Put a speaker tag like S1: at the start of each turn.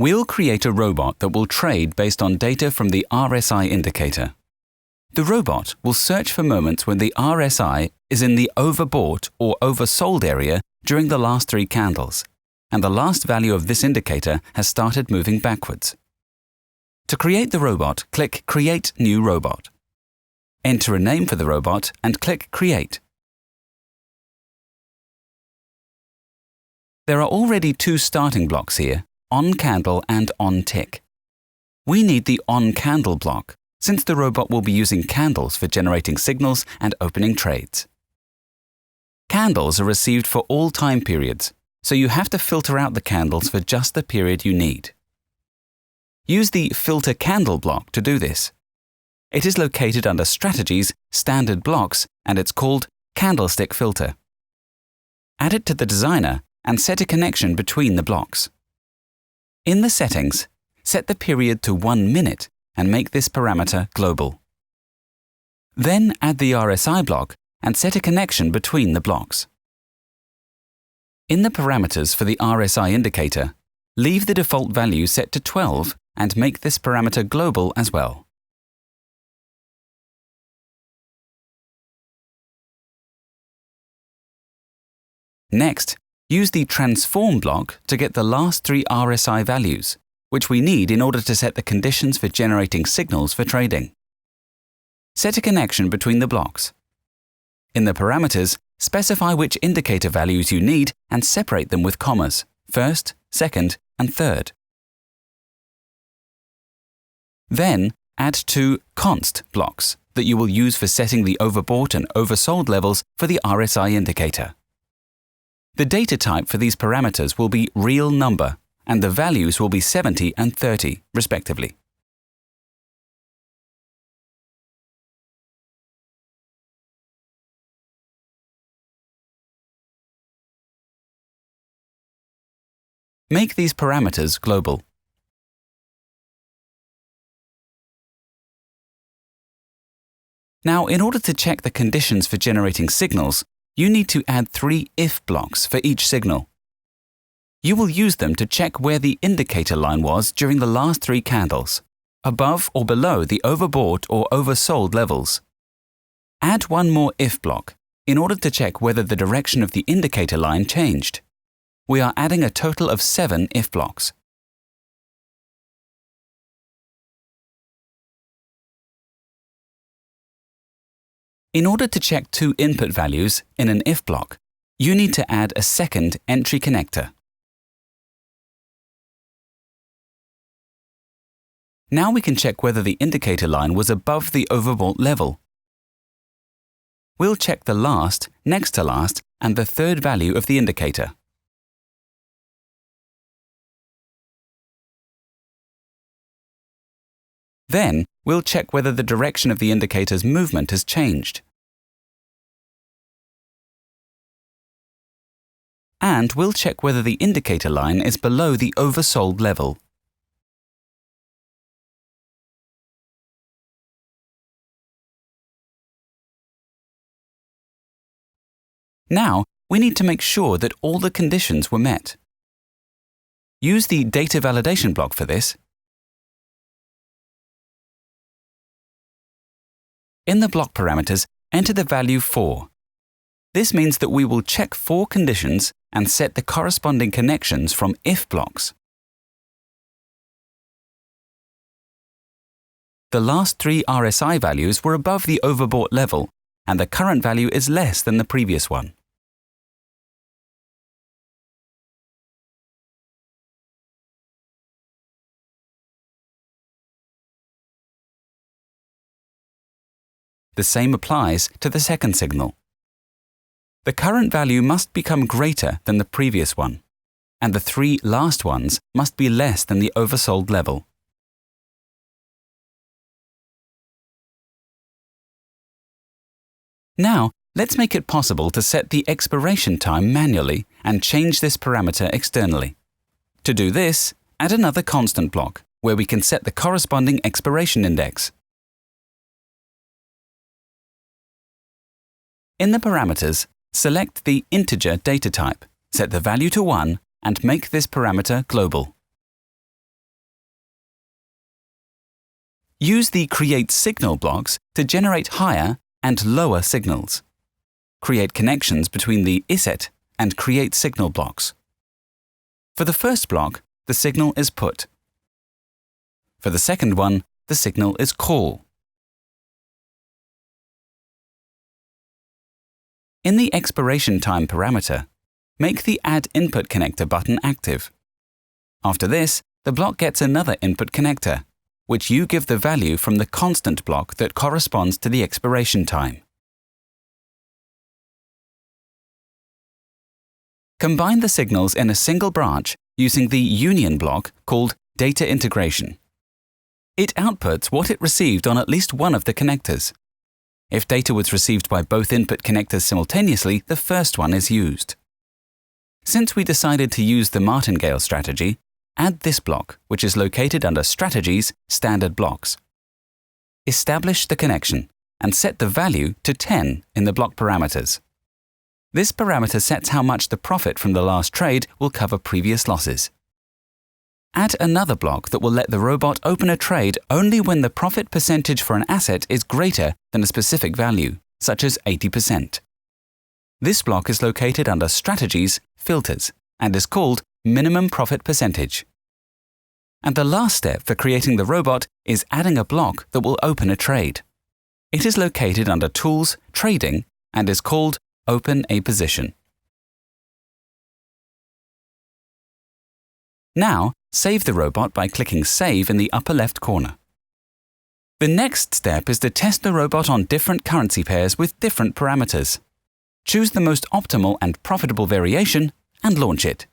S1: We'll create a robot that will trade based on data from the RSI indicator. The robot will search for moments when the RSI is in the overbought or oversold area during the last 3 candles, and the last value of this indicator has started moving backwards. To create the robot, click Create New Robot. Enter a name for the robot and click Create. There are already 2 starting blocks here, On Candle and On Tick. We need the On Candle block, since the robot will be using candles for generating signals and opening trades. Candles are received for all time periods, so you have to filter out the candles for just the period you need. Use the Filter Candle block to do this. It is located under Strategies, Standard Blocks, and it's called Candlestick Filter. Add it to the designer and set a connection between the blocks. In the settings, set the period to 1 minute and make this parameter global. Then add the RSI block and set a connection between the blocks. In the parameters for the RSI indicator, leave the default value set to 12 and make this parameter global as well. Next, use the Transform block to get the last 3 RSI values, which we need in order to set the conditions for generating signals for trading. Set a connection between the blocks. In the parameters, specify which indicator values you need and separate them with commas, first, second, and third. Then, add 2 const blocks that you will use for setting the overbought and oversold levels for the RSI indicator. The data type for these parameters will be real number, and the values will be 70 and 30, respectively. Make these parameters global. Now, in order to check the conditions for generating signals, you need to add 3 if blocks for each signal. You will use them to check where the indicator line was during the last 3 candles, above or below the overbought or oversold levels. Add 1 more if block in order to check whether the direction of the indicator line changed. We are adding a total of 7 if blocks. In order to check 2 input values in an if block, you need to add a second entry connector. Now we can check whether the indicator line was above the overbought level. We'll check the last, next to last, and the third value of the indicator. Then, we'll check whether the direction of the indicator's movement has changed. And we'll check whether the indicator line is below the oversold level. Now, we need to make sure that all the conditions were met. Use the data validation block for this. In the block parameters, enter the value 4. This means that we will check 4 conditions and set the corresponding connections from if blocks. The last 3 RSI values were above the overbought level, and the current value is less than the previous one. The same applies to the second signal. The current value must become greater than the previous one, and the 3 last ones must be less than the oversold level. Now, let's make it possible to set the expiration time manually and change this parameter externally. To do this, add another constant block where we can set the corresponding expiration index. In the parameters, select the integer data type, set the value to 1, and make this parameter global. Use the Create Signal blocks to generate higher and lower signals. Create connections between the ISET and Create Signal blocks. For the first block, the signal is put. For the second one, the signal is call. In the expiration time parameter, make the Add Input Connector button active. After this, the block gets another input connector, which you give the value from the constant block that corresponds to the expiration time. Combine the signals in a single branch using the union block called Data Integration. It outputs what it received on at least one of the connectors. If data was received by both input connectors simultaneously, the first one is used. Since we decided to use the martingale strategy, add this block, which is located under Strategies, Standard Blocks. Establish the connection and set the value to 10 in the block parameters. This parameter sets how much the profit from the last trade will cover previous losses. Add another block that will let the robot open a trade only when the profit percentage for an asset is greater than a specific value, such as 80%. This block is located under Strategies, Filters, and is called Minimum Profit Percentage. And the last step for creating the robot is adding a block that will open a trade. It is located under Tools, Trading, and is called Open a Position. Now, save the robot by clicking Save in the upper left corner. The next step is to test the robot on different currency pairs with different parameters. Choose the most optimal and profitable variation and launch it.